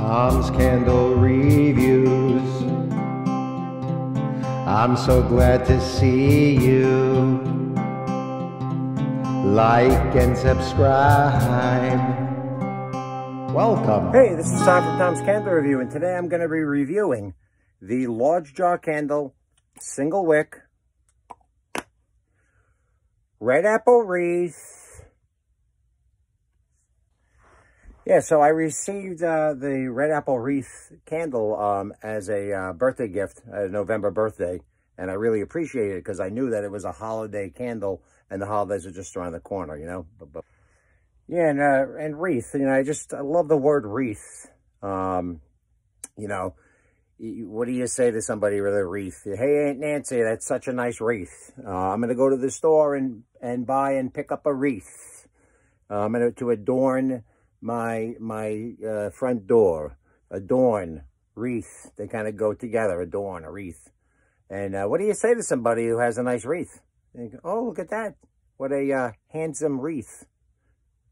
Tom's Candle Reviews. I'm so glad to see you. Like and subscribe. Welcome. Hey, this is Tom from Tom's Candle Review, and today I'm going to be reviewing the large jar candle, single wick, red apple wreath. Yeah, so I received the red apple wreath candle as a birthday gift, a November birthday, and I really appreciate it because I knew that it was a holiday candle, and the holidays are just around the corner, you know. Yeah, and wreath, you know, I love the word wreath. You know, what do you say to somebody with a wreath? Hey, Aunt Nancy, that's such a nice wreath. I'm going to go to the store and buy and pick up a wreath. I'm going to adorn my front door. Adorn, wreath, they kind of go together. Adorn, a wreath. And what do you say to somebody who has a nice wreath? You go, oh, look at that. What a handsome wreath.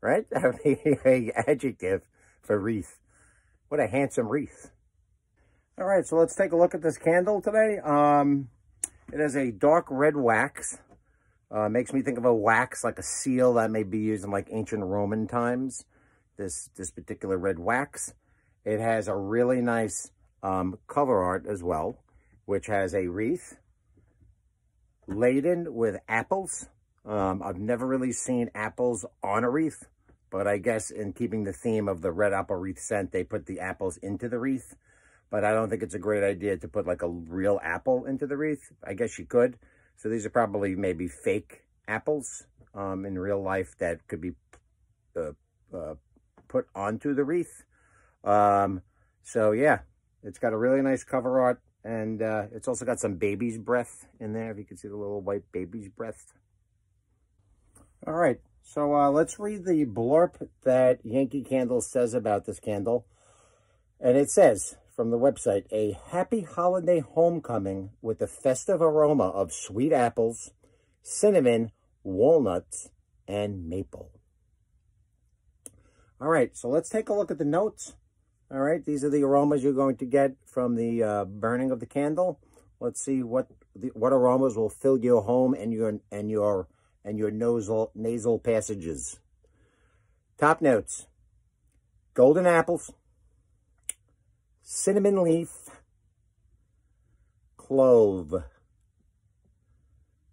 Right? A adjective for wreath. What a handsome wreath. All right, so let's take a look at this candle today. It has a dark red wax. Makes me think of a wax, like a seal that may be used in like ancient Roman times. This particular red wax. It has a really nice cover art as well, which has a wreath laden with apples. I've never really seen apples on a wreath, but I guess in keeping the theme of the red apple wreath scent, they put the apples into the wreath. But I don't think it's a great idea to put like a real apple into the wreath. I guess you could. So these are probably maybe fake apples in real life that could be put onto the wreath. So yeah, it's got a really nice cover art, and it's also got some baby's breath in there, if you can see the little white baby's breath. All right, so let's read the blurb that Yankee Candle says about this candle. And it says from the website, a happy holiday homecoming with the festive aroma of sweet apples, cinnamon, walnuts, and maple. All right, so let's take a look at the notes. All right, these are the aromas you're going to get from the burning of the candle. Let's see what aromas will fill your home and your nasal passages. Top notes: golden apples, cinnamon leaf, clove.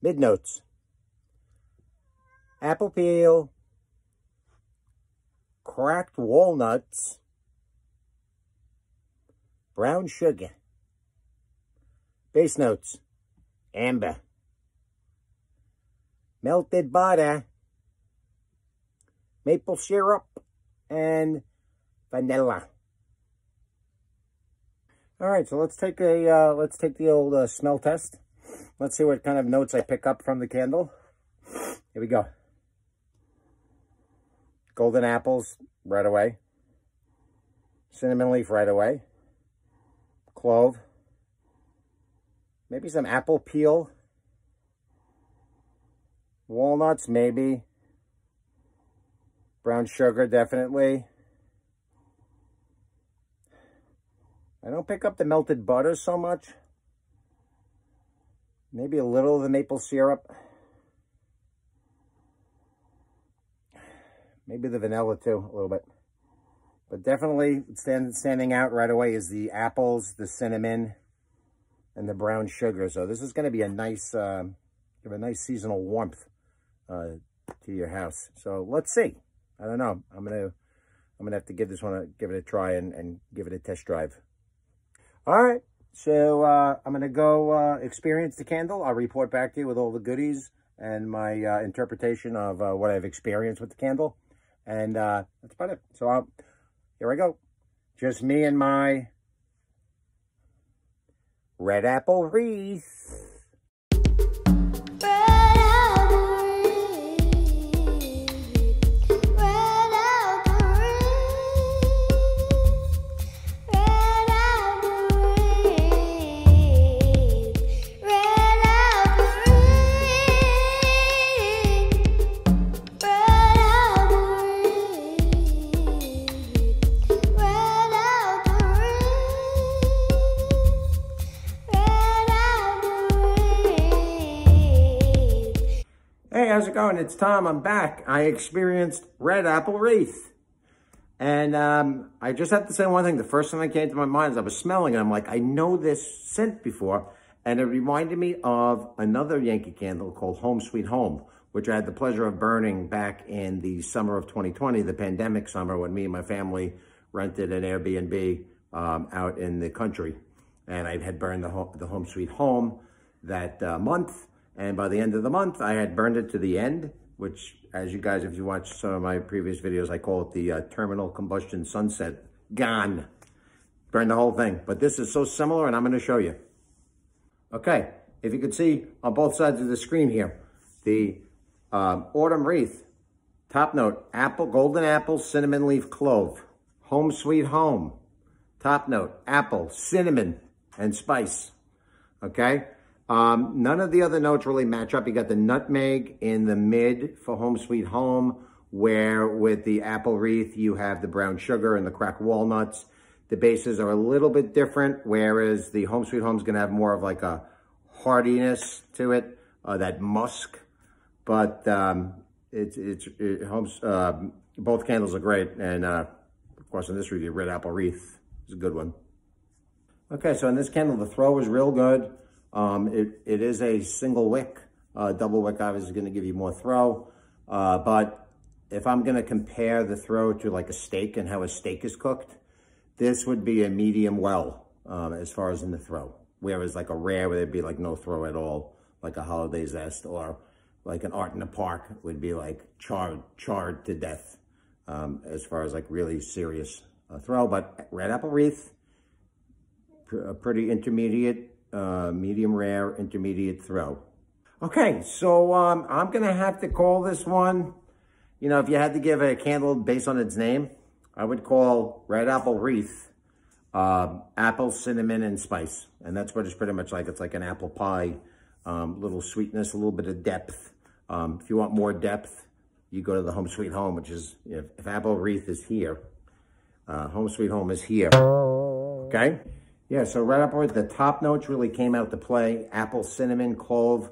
Mid notes: apple peel, cracked walnuts, brown sugar. Base notes: amber, melted butter, maple syrup, and vanilla. All right, so let's take the old smell test. Let's see what kind of notes I pick up from the candle. Here we go. Golden apples right away. Cinnamon leaf right away. Clove. Maybe some apple peel. Walnuts, maybe. Brown sugar, definitely. I don't pick up the melted butter so much. Maybe a little of the maple syrup. Maybe the vanilla too, a little bit. But definitely standing out right away is the apples, the cinnamon, and the brown sugar. So this is going to be a nice, give a nice seasonal warmth to your house. So let's see. I don't know. I'm gonna have to give this one give it a try and give it a test drive. All right. So I'm gonna go experience the candle. I'll report back to you with all the goodies and my interpretation of what I've experienced with the candle. And that's about it. So here I go. Just me and my red apple wreath. Red apple how's it going? It's Tom. I'm back. I experienced red apple wreath. And I just have to say one thing. The first thing that came to my mind is I was smelling it. I'm like, I know this scent before. And it reminded me of another Yankee candle called Home Sweet Home, which I had the pleasure of burning back in the summer of 2020, the pandemic summer, when me and my family rented an Airbnb out in the country. And I had burned the Home Sweet Home that month. And by the end of the month, I had burned it to the end, which, as you guys, if you watch some of my previous videos, I call it the terminal combustion sunset. Gone. Burned the whole thing. But this is so similar, and I'm going to show you. Okay, if you could see on both sides of the screen here, the autumn wreath, top note, apple, golden apple, cinnamon leaf clove. Home Sweet Home, top note, apple, cinnamon, and spice. Okay? None of the other notes really match up. You got the nutmeg in the mid for Home Sweet Home, where with the apple wreath, you have the brown sugar and the cracked walnuts. The bases are a little bit different, whereas the Home Sweet Home is going to have more of like a heartiness to it, that musk. But both candles are great. And of course, in this review, red apple wreath is a good one. Okay, so in this candle, the throw is real good. It is a single wick. Double wick obviously is going to give you more throw. But if I'm going to compare the throw to like a steak and how a steak is cooked, this would be a medium well as far as in the throw. Whereas like a rare, where there'd be like no throw at all, like a holiday zest, or like an art in the park would be like charred to death as far as like really serious throw. But red apple wreath, a pretty intermediate, medium rare, intermediate throw. Okay, so I'm gonna have to call this one, you know, if you had to give a candle based on its name, I would call red apple wreath apple, cinnamon, and spice. And that's what it's pretty much like. It's like an apple pie, little sweetness, a little bit of depth. If you want more depth, you go to the Home Sweet Home, which is, if apple wreath is here, Home Sweet Home is here. Okay? Yeah, so right up where the top notes really came out to play. Apple, cinnamon, clove.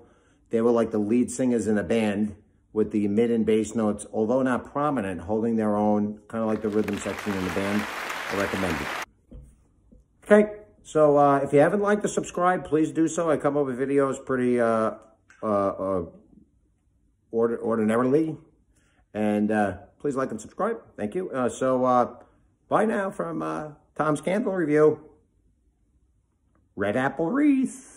They were like the lead singers in a band, with the mid and bass notes, although not prominent, holding their own, kind of like the rhythm section in the band. I recommend it. Okay, so if you haven't liked or subscribed, please do so. I come up with videos pretty ordinarily. And please like and subscribe. Thank you. Bye now from Tom's Candle Review. Red apple wreath.